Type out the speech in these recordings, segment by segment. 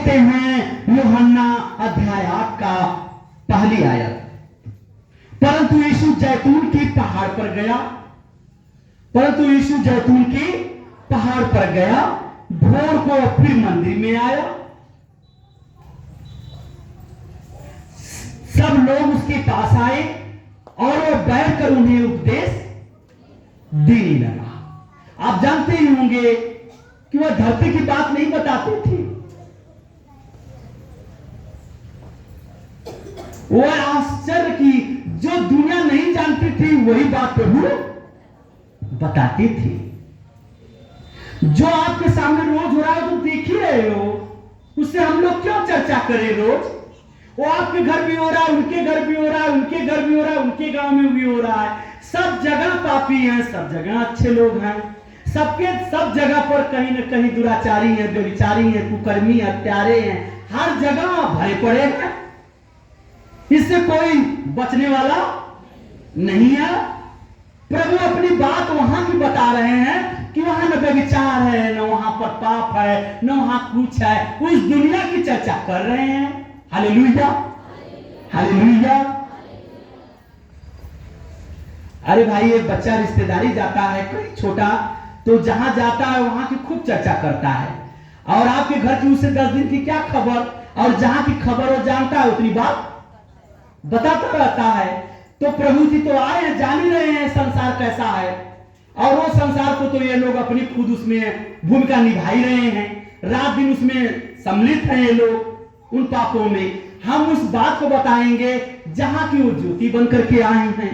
देखते हैं यूहन्ना अध्याय 8 का पहली आयत। परंतु यीशु जैतून की पहाड़ पर गया, परंतु यीशु जैतून की पहाड़ पर गया, भोर को फिर मंदिर में आया। सब लोग उसके पास आए और वो बैठकर उन्हें उपदेश देने लगा। आप जानते ही होंगे कि वह धरती की बात नहीं बताते थे, वह आश्चर्य की जो दुनिया नहीं जानती थी वही बात प्रभु बताते थे। जो आपके सामने रोज हो रहा है तो देख ही रहे हो, उससे हम लोग क्यों चर्चा करें रोज? वो आपके घर भी हो रहा है, उनके घर भी हो रहा है, उनके घर भी हो रहा है, उनके गांव में भी हो रहा है। सब जगह पापी हैं, सब जगह अच्छे लोग हैं, सबके सब जगह पर कहीं न कहीं दुराचारी हैं, व्यभिचारी हैं, कुकर्मी हत्यारे हैं, हर जगह भरे पड़े हैं। इससे कोई बचने वाला नहीं है। प्रभु अपनी बात वहां की बता रहे हैं कि वहां न व्यभिचार है, न वहां पर पाप है, न वहां कुछ है। उस दुनिया की चर्चा कर रहे हैं। Hallelujah, hallelujah. अरे भाई, एक बच्चा रिश्तेदारी जाता है कहीं छोटा, तो जहां जाता है वहां की खूब चर्चा करता है, और आपके घर की उसे 10 दिन की क्या खबर, और जहां की खबर वो जानता है उतनी बात बताता रहता है। तो प्रभु जी तो आए हैं, जान ही रहे हैं संसार कैसा है, और वो संसार को तो ये लोग अपनी खुद उसमें भूमिका निभा ही रहे हैं, रात दिन उसमें सम्मिलित हैं ये लोग उन पापों में। हम उस बात को बताएंगे जहां की वो ज्योति बनकर के आए हैं,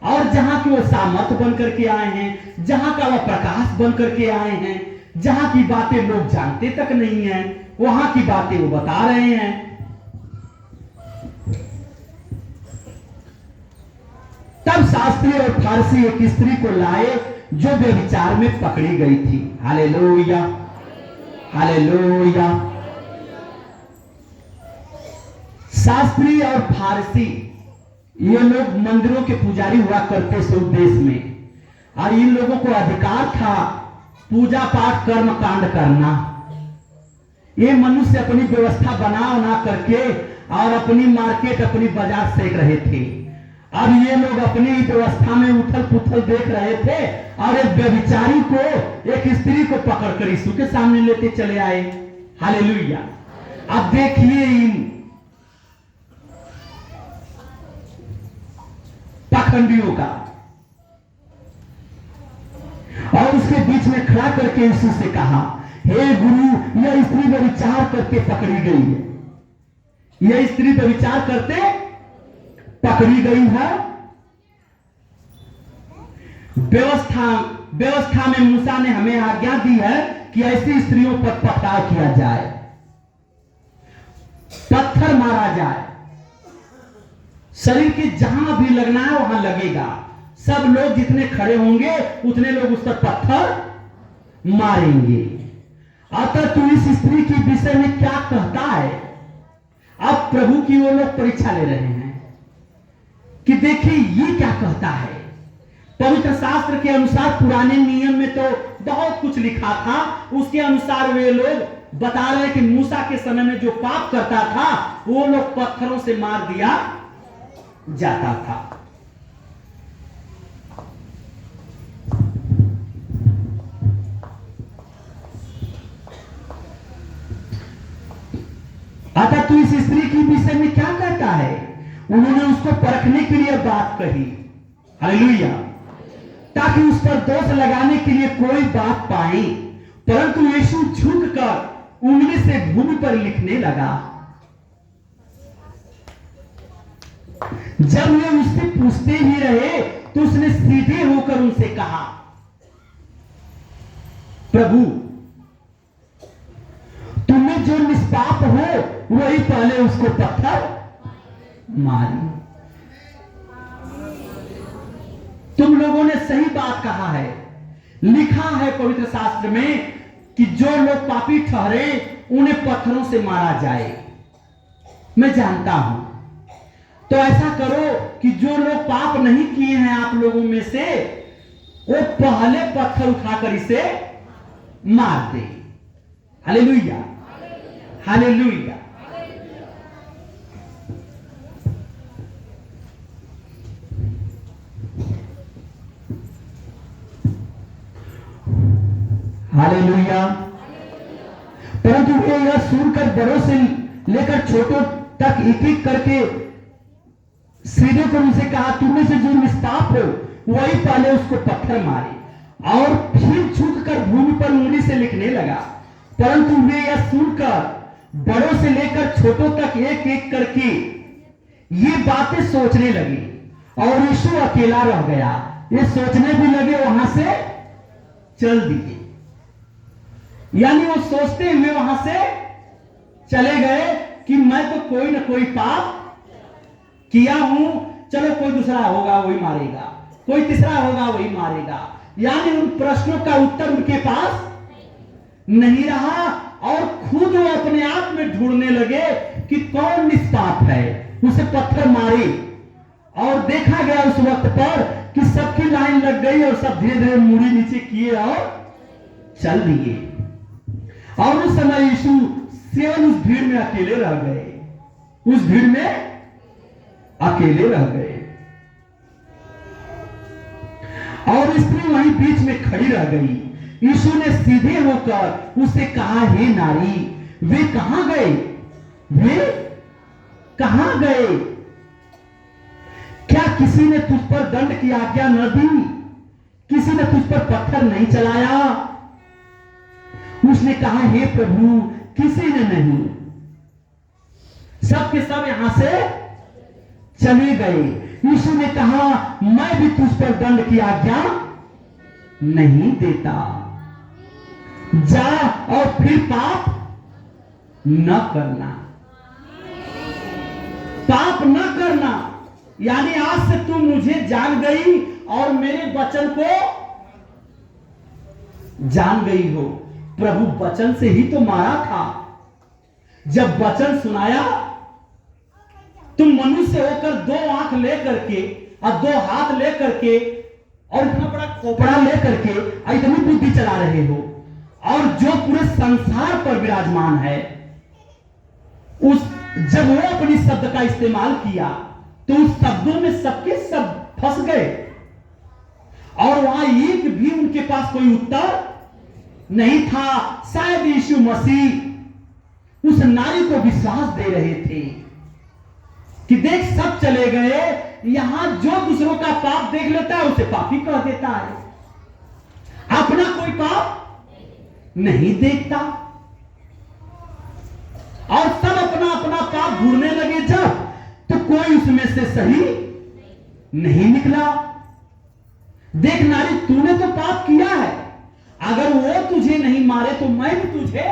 और जहां की वो सामर्थ बनकर के आए हैं, जहां का वो प्रकाश बनकर के आए हैं, जहां की बातें लोग जानते तक नहीं है, वहां की बातें वो बता रहे हैं। तब शास्त्री और फारसी एक स्त्री को लाए जो व्यभिचार में पकड़ी गई थी। Hallelujah, hallelujah. शास्त्री और फारसी ये लोग मंदिरों के पुजारी हुआ करते थे उस देश में, और इन लोगों को अधिकार था पूजा पाठ कर्म कांड करना। ये मनुष्य अपनी व्यवस्था बना करके और अपनी मार्केट अपनी बाजार सेक रहे थे। अब ये लोग अपनी व्यवस्था में उथल पुथल देख रहे थे, और एक व्यभिचारी को, एक स्त्री को पकड़कर यीशु के सामने लेते चले आए। हालेलुया। अब देखिए इन पाखंडियों का, और उसके बीच में खड़ा करके यीशु से कहा, हे गुरु, यह स्त्री व्यभिचार करके पकड़ी गई है, यह स्त्री व्यभिचार करते पकड़ी गई है। व्यवस्था में मूसा ने हमें आज्ञा दी है कि ऐसी स्त्रियों पर पथराव किया जाए, पत्थर मारा जाए, शरीर के जहां भी लगना है वहां लगेगा। सब लोग जितने खड़े होंगे उतने लोग उस पर पत्थर मारेंगे। अतः तू इस स्त्री के विषय में क्या कहता है? अब प्रभु की वो लोग परीक्षा ले रहे हैं कि देखिए ये क्या कहता है। पवित्र शास्त्र के अनुसार पुराने नियम में तो बहुत कुछ लिखा था, उसके अनुसार वे लोग बता रहे कि मूसा के समय में जो पाप करता था वो लोग पत्थरों से मार दिया जाता था। अतः तू इस स्त्री के विषय में क्या कहता है? उन्होंने उसको परखने के लिए बात कही। हालेलुया। ताकि उस पर दोष लगाने के लिए कोई बात पाए, परंतु यीशु झुककर उंगली से भूमि पर लिखने लगा। जब वे उससे पूछते ही रहे तो उसने सीधे होकर उनसे कहा, प्रभु, तुम्हें जो निष्पाप हो वही पहले उसको पत्थर मारी। तुम लोगों ने सही बात कहा है। लिखा है पवित्र शास्त्र में कि जो लोग पापी ठहरे उन्हें पत्थरों से मारा जाए। मैं जानता हूं, तो ऐसा करो कि जो लोग पाप नहीं किए हैं आप लोगों में से, वो पहले पत्थर उठाकर इसे मार दे। हालेलुया। हालेलुया। हालेलुया। परंतु वे यह सुनकर बड़ों से लेकर छोटों तक एक एक करके सीधे को उनसे कहा, तुमने से जो निष्पाप हो वही पहले उसको पत्थर मारे। और फिर झुककर भूमि पर उंगली से लिखने लगा। परंतु वे यह सुनकर बड़ों से लेकर छोटों तक एक एक करके ये बातें सोचने लगे और यीशु अकेला रह गया। ये सोचने भी लगे, वहां से चल दिए। यानी वो सोचते हुए वहां से चले गए कि मैं तो कोई ना कोई पाप किया हूं, चलो कोई दूसरा होगा वही मारेगा, कोई तीसरा होगा वही मारेगा। यानी उन प्रश्नों का उत्तर उनके पास नहीं रहा और खुद वो अपने आप में ढूंढने लगे कि कौन निष्पाप है, उसे पत्थर मारे। और देखा गया उस वक्त पर कि सबकी लाइन लग गई और सब धीरे धीरे मुड़ी नीचे किए और चल दिए। और उस समय यीशु केवल उस भीड़ में अकेले रह गए, उस भीड़ में अकेले रह गए। और स्त्री वहीं बीच में खड़ी रह गई। यीशु ने सीधे होकर उससे कहा, हे नारी, वे कहां गए, वे कहां गए? क्या किसी ने तुझ पर दंड की आज्ञा न दी? किसी ने तुझ पर पत्थर नहीं चलाया? उसने कहा, हे प्रभु, किसी ने नहीं। सब के सब यहां से चले गए। यीशु ने कहा, मैं भी तुझ पर दंड की आज्ञा नहीं देता, जा और फिर पाप न करना। पाप न करना यानी आज से तुम मुझे जान गई और मेरे वचन को जान गई हो। प्रभु वचन से ही तो मारा था। जब वचन सुनाया, तुम मनुष्य होकर दो आंख लेकर के और दो हाथ लेकर के और इतना बड़ा खोपड़ा लेकर के इतनी बुद्धि चला रहे हो, और जो पूरे संसार पर विराजमान है, उस जब वो अपनी शब्द का इस्तेमाल किया तो उस शब्दों में सबके सब फंस गए और वहां एक भी उनके पास कोई उत्तर नहीं था। शायद यीशु मसीह उस नारी को विश्वास दे रहे थे कि देख, सब चले गए, यहां जो दूसरों का पाप देख लेता है उसे पापी कह देता है, अपना कोई पाप नहीं देखता। और सब अपना अपना पाप ढूंढने लगे जब, तो कोई उसमें से सही नहीं निकला। देख नारी, तूने तो पाप किया है, अगर वो तुझे नहीं मारे तो मैं भी तुझे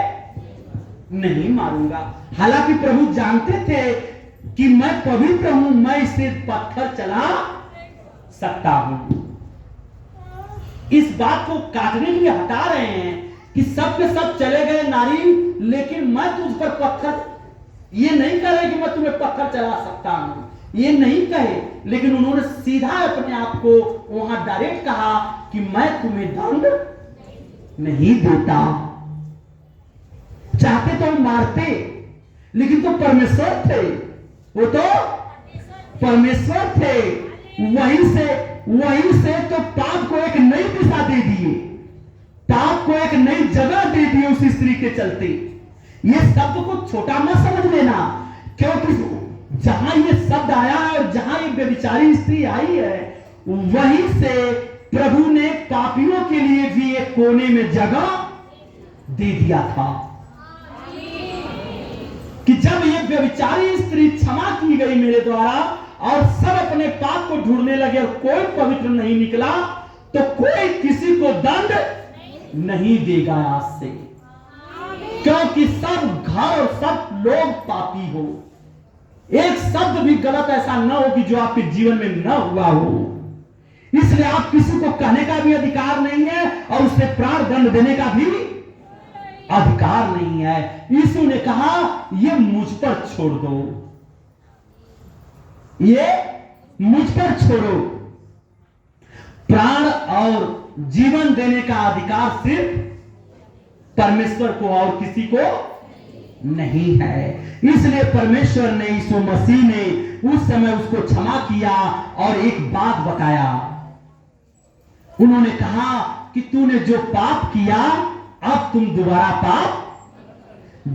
नहीं मारूंगा। हालांकि प्रभु जानते थे कि मैं पवित्र हूं, मैं इसे पत्थर चला सकता हूं। इस बात को काटने के लिए हटा रहे हैं कि सब के सब चले गए नारी, लेकिन मैं तुझ पर पत्थर, ये नहीं कह रहे कि मैं तुम्हें पत्थर चला सकता हूं, ये नहीं कहे, लेकिन उन्होंने सीधा अपने आप को वहां डायरेक्ट कहा कि मैं तुम्हें दंड नहीं देता। चाहते तो मारते, लेकिन तो परमेश्वर थे, वो तो परमेश्वर थे। वहीं से तो पाप को एक नई दिशा दे दिए, पाप को एक नई जगह दे दी उस स्त्री के चलते। ये शब्द को छोटा मत समझ लेना, क्योंकि जहां ये शब्द आया है और जहां ये व्यभिचारी स्त्री आई है, वहीं से प्रभु ने पापियों के लिए भी एक कोने में जगह दे दिया था कि जब ये व्यभिचारी स्त्री क्षमा की गई मेरे द्वारा और सब अपने पाप को ढूंढने लगे और कोई पवित्र नहीं निकला, तो कोई किसी को दंड नहीं देगा आज से, क्योंकि सब घर और सब लोग पापी हो। एक शब्द भी गलत ऐसा न हो कि जो आपके जीवन में न हुआ हो। इसलिए आप किसी को कहने का भी अधिकार नहीं है और उसे प्राण दंड देने का भी अधिकार नहीं है। यीशु ने कहा, ये मुझ पर छोड़ दो, ये मुझ पर छोड़ो। प्राण और जीवन देने का अधिकार सिर्फ परमेश्वर को और किसी को नहीं है। इसलिए परमेश्वर ने, यीशु मसीह ने उस समय उसको क्षमा किया और एक बात बताया। उन्होंने कहा कि तूने जो पाप किया अब तुम दोबारा पाप।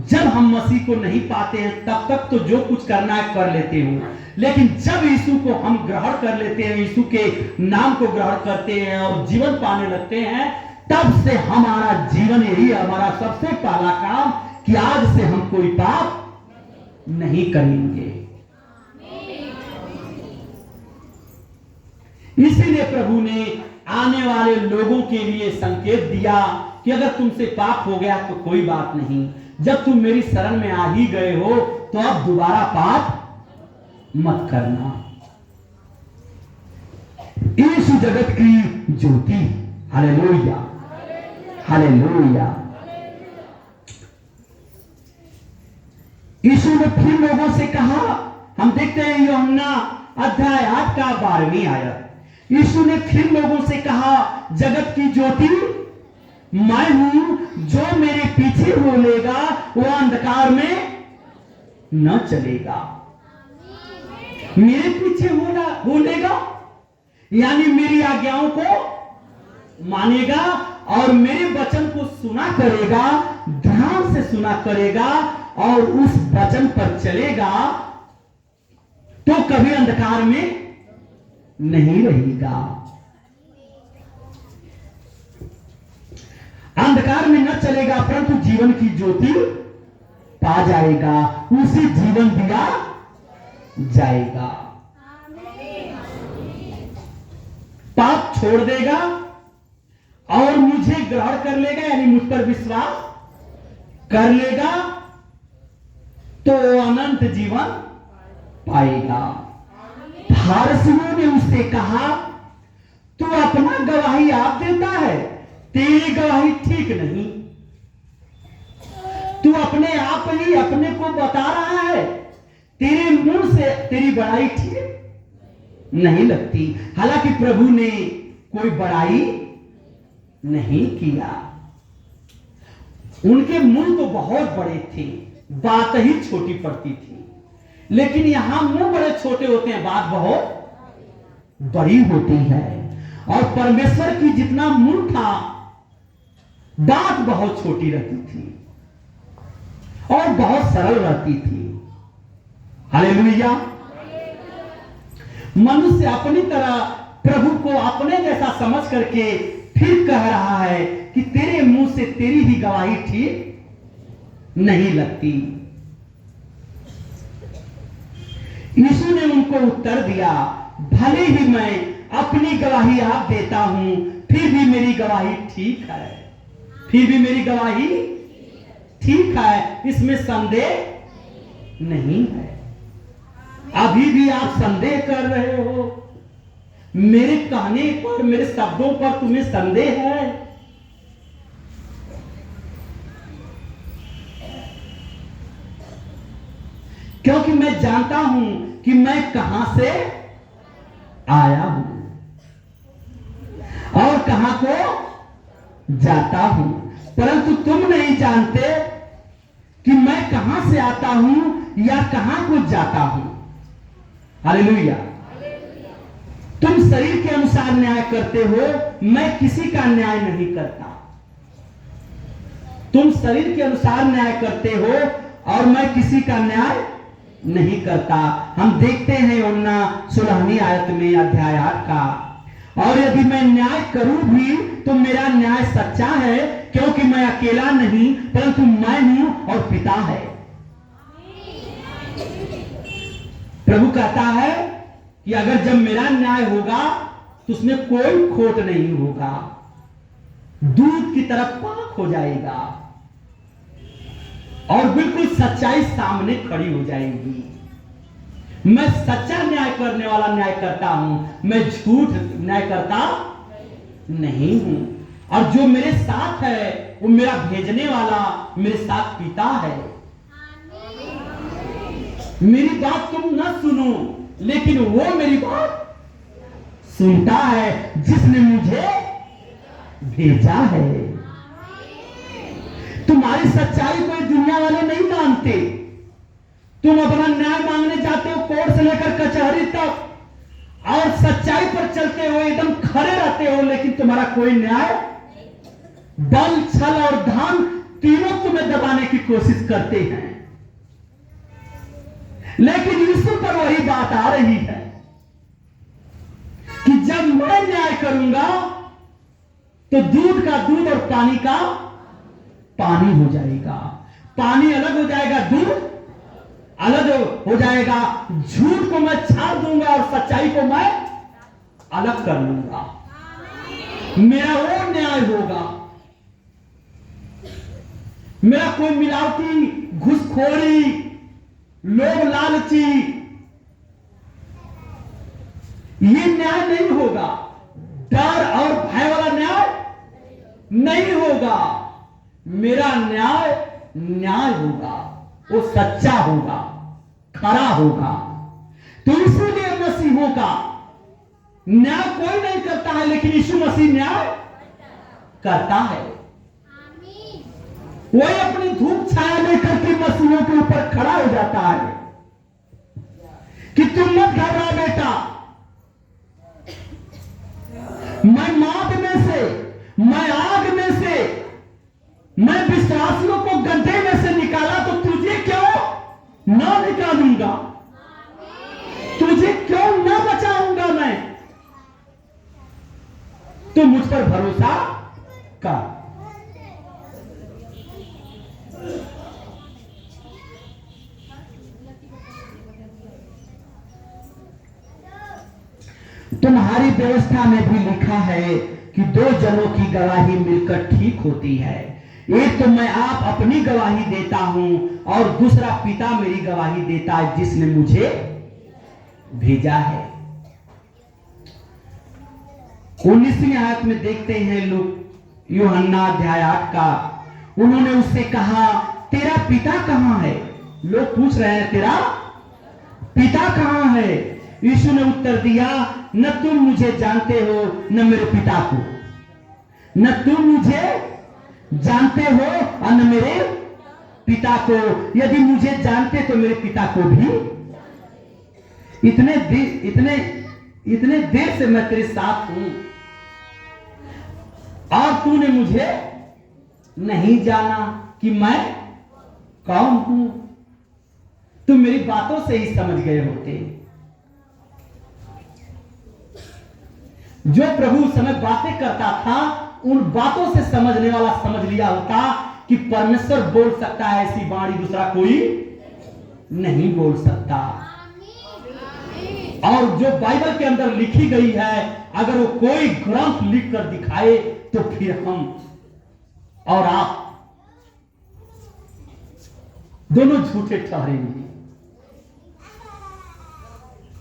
जब हम मसीह को नहीं पाते हैं तब तक तो जो कुछ करना है कर लेते हो, लेकिन जब यीशु को हम ग्रहण कर लेते हैं, यीशु के नाम को ग्रहण करते हैं और जीवन पाने लगते हैं, तब से हमारा जीवन, यही हमारा सबसे पहला काम कि आज से हम कोई पाप नहीं करेंगे। इसीलिए प्रभु ने आने वाले लोगों के लिए संकेत दिया कि अगर तुमसे पाप हो गया तो कोई बात नहीं, जब तुम मेरी शरण में आ ही गए हो तो अब दोबारा पाप मत करना। यीशु जगत की ज्योति। Hallelujah, hallelujah. यीशु ने फिर लोगों से कहा, हम देखते हैं यूहन्ना अध्याय 8 का 12वीं आयत। यीशु ने फिर लोगों से कहा, जगत की ज्योति मैं हूं, जो मेरे पीछे बोलेगा वो अंधकार में न चलेगा। मेरे पीछे बोलेगा यानी मेरी आज्ञाओं को मानेगा और मेरे वचन को सुना करेगा, ध्यान से सुना करेगा और उस वचन पर चलेगा तो कभी अंधकार में नहीं रहेगा। अंधकार में न चलेगा परंतु जीवन की ज्योति पा जाएगा, उसे जीवन दिया जाएगा। पाप छोड़ देगा और मुझे ग्रहण कर लेगा यानी मुझ पर विश्वास कर लेगा तो अनंत जीवन पाएगा। फारसियों ने उससे कहा, तू अपना गवाही आप देता है, तेरी गवाही ठीक नहीं। तू अपने आप ही अपने को बता रहा है, तेरे मुंह से तेरी बड़ाई ठीक नहीं लगती। हालांकि प्रभु ने कोई बड़ाई नहीं किया, उनके मुंह तो बहुत बड़े थे, बात ही छोटी पड़ती थी, लेकिन यहां मुंह बड़े छोटे होते हैं, बात बहुत बड़ी होती है। और परमेश्वर की जितना मुंह था बात बहुत छोटी रहती थी और बहुत सरल रहती थी। हालेलुया। मनुष्य अपनी तरह प्रभु को अपने जैसा समझ करके फिर कह रहा है कि तेरे मुंह से तेरी ही गवाही ठीक नहीं लगती। यीशु ने उनको उत्तर दिया, भले ही मैं अपनी गवाही आप देता हूं, फिर भी मेरी गवाही ठीक है, फिर भी मेरी गवाही ठीक है, इसमें संदेह नहीं है। अभी भी आप संदेह कर रहे हो, मेरे कहने पर, मेरे शब्दों पर तुम्हें संदेह है? क्योंकि मैं जानता हूं कि मैं कहां से आया हूं और कहां को जाता हूं, परंतु तुम नहीं जानते कि मैं कहां से आता हूं या कहां को जाता हूं। हालेलुया। तुम शरीर के अनुसार न्याय करते हो, मैं किसी का न्याय नहीं करता। तुम शरीर के अनुसार न्याय करते हो और मैं किसी का न्याय नहीं करता। हम देखते हैं यूहन्ना 16वीं आयत में अध्याय 8 का, और यदि मैं न्याय करूं भी तो मेरा न्याय सच्चा है, क्योंकि मैं अकेला नहीं परंतु मैं हूं और पिता है। प्रभु कहता है कि अगर जब मेरा न्याय होगा तो उसमें कोई खोट नहीं होगा, दूध की तरफ पाक हो जाएगा और बिल्कुल सच्चाई सामने खड़ी हो जाएगी। मैं सच्चा न्याय करने वाला न्याय करता हूं, मैं झूठ न्याय करता नहीं हूं। और जो मेरे साथ है वो मेरा भेजने वाला मेरे साथ पिता है। मेरी बात तुम न सुनो, लेकिन वो मेरी बात सुनता है जिसने मुझे भेजा है। तुम तुम्हारी सच्चाई को ये दुनिया वाले नहीं मानते। तुम अपना न्याय मांगने जाते हो कोर्ट से लेकर कचहरी तक, और सच्चाई पर चलते हो, एकदम खड़े रहते हो, लेकिन तुम्हारा कोई न्याय, बल, छल और धन तीनों तुम्हें दबाने की कोशिश करते हैं। लेकिन यीशु पर वही बात आ रही है कि जब मैं न्याय करूंगा तो दूध का दूध और पानी का पानी हो जाएगा। पानी अलग हो जाएगा, दूध अलग हो जाएगा। झूठ को मैं छाड़ दूंगा और सच्चाई को मैं अलग कर लूंगा। मेरा वो न्याय होगा। मेरा कोई मिलावटी, घुसखोरी, लोभ लालची ये न्याय नहीं होगा। डर और भय वाला न्याय नहीं होगा। मेरा न्याय न्याय होगा, वो सच्चा होगा, खरा होगा। तो इसीलिए मसीहों का न्याय कोई नहीं करता है, लेकिन यीशु मसीह न्याय करता है। वही अपनी धूप छाया लेकर के मसीहों के ऊपर खड़ा हो जाता है कि तुम मत घबरा बेटा, मैं मौत में से, मैं आग में से, मैं विश्वासियों को गड्ढे में से निकाला तो तुझे क्यों ना निकालूंगा, तुझे क्यों ना बचाऊंगा मैं। तो मुझ पर भरोसा कर। तुम्हारी व्यवस्था में भी लिखा है कि दो जनों की गवाही मिलकर ठीक होती है। एक तो मैं आप अपनी गवाही देता हूं और दूसरा पिता मेरी गवाही देता है जिसने मुझे भेजा है। 19वीं आयत में देखते हैं लोग, यूहन्ना अध्याय 8 का, उन्होंने उससे कहा तेरा पिता कहां है। लोग पूछ रहे हैं तेरा पिता कहां है। यीशु ने उत्तर दिया, न तुम मुझे जानते हो न मेरे पिता को, न तुम मुझे जानते हो और न मेरे पिता को। यदि मुझे जानते तो मेरे पिता को भी। इतने देर से मैं तेरे साथ हूं और तूने मुझे नहीं जाना कि मैं कौन हूं। तुम मेरी बातों से ही समझ गए होते। जो प्रभु उस समय बातें करता था, उन बातों से समझने वाला समझ लिया होता कि परमेश्वर बोल सकता है, ऐसी वाणी दूसरा कोई नहीं बोल सकता। और जो बाइबल के अंदर लिखी गई है, अगर वो कोई ग्रंथ लिख कर दिखाए तो फिर हम और आप दोनों झूठे ठहरेंगे।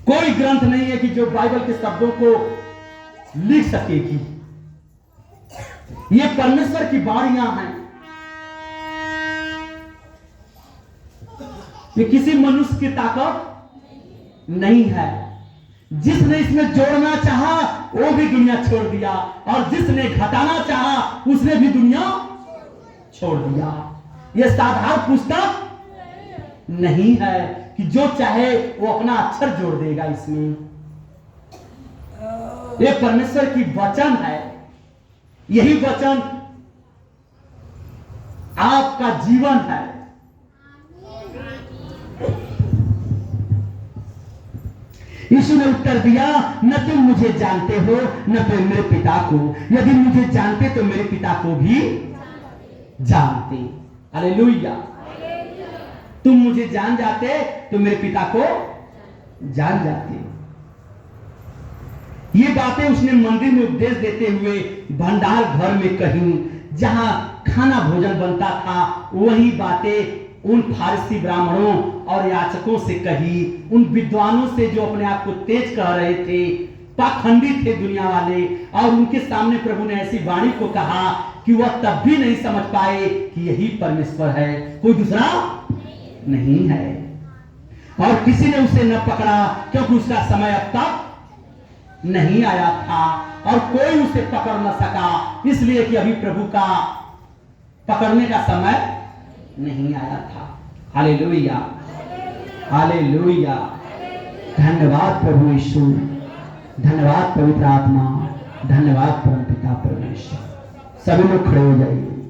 कोई ग्रंथ नहीं है कि जो बाइबल के शब्दों को लिख सकेगी। ये परमेश्वर की वाणियां हैं। ये किसी मनुष्य की ताकत नहीं है। जिसने इसमें जोड़ना चाहा वो भी दुनिया छोड़ दिया, और जिसने घटाना चाहा उसने भी दुनिया छोड़ दिया। यह साधारण पुस्तक नहीं है कि जो चाहे वो अपना अक्षर जोड़ देगा इसमें। ये परमेश्वर की वचन है। यही वचन आपका जीवन है। यीशु ने उत्तर दिया, न तुम मुझे जानते हो न तो मेरे पिता को। यदि मुझे जानते तो मेरे पिता को भी जानते। हालेलुया। तुम मुझे जान जाते तो मेरे पिता को जान जाते। ये बातें उसने मंदिर में उपदेश देते हुए भंडार घर में कही, जहां खाना भोजन बनता था। वही बातें उन फारसी ब्राह्मणों और याचकों से कही, उन विद्वानों से जो अपने आप को तेज कह रहे थे, पाखंडी थे दुनिया वाले। और उनके सामने प्रभु ने ऐसी वाणी को कहा कि वह तब भी नहीं समझ पाए कि यही परमेश्वर है, कोई दूसरा नहीं है। और किसी ने उसे न पकड़ा क्योंकि उसका समय अब तक नहीं आया था, और कोई उसे पकड़ न सका, इसलिए कि अभी प्रभु का पकड़ने का समय नहीं आया था। Hallelujah, hallelujah. धन्यवाद प्रभु यीशु, धन्यवाद पवित्र आत्मा, धन्यवाद परम पिता परमेश्वर। सभी लोग खड़े हो जाइए।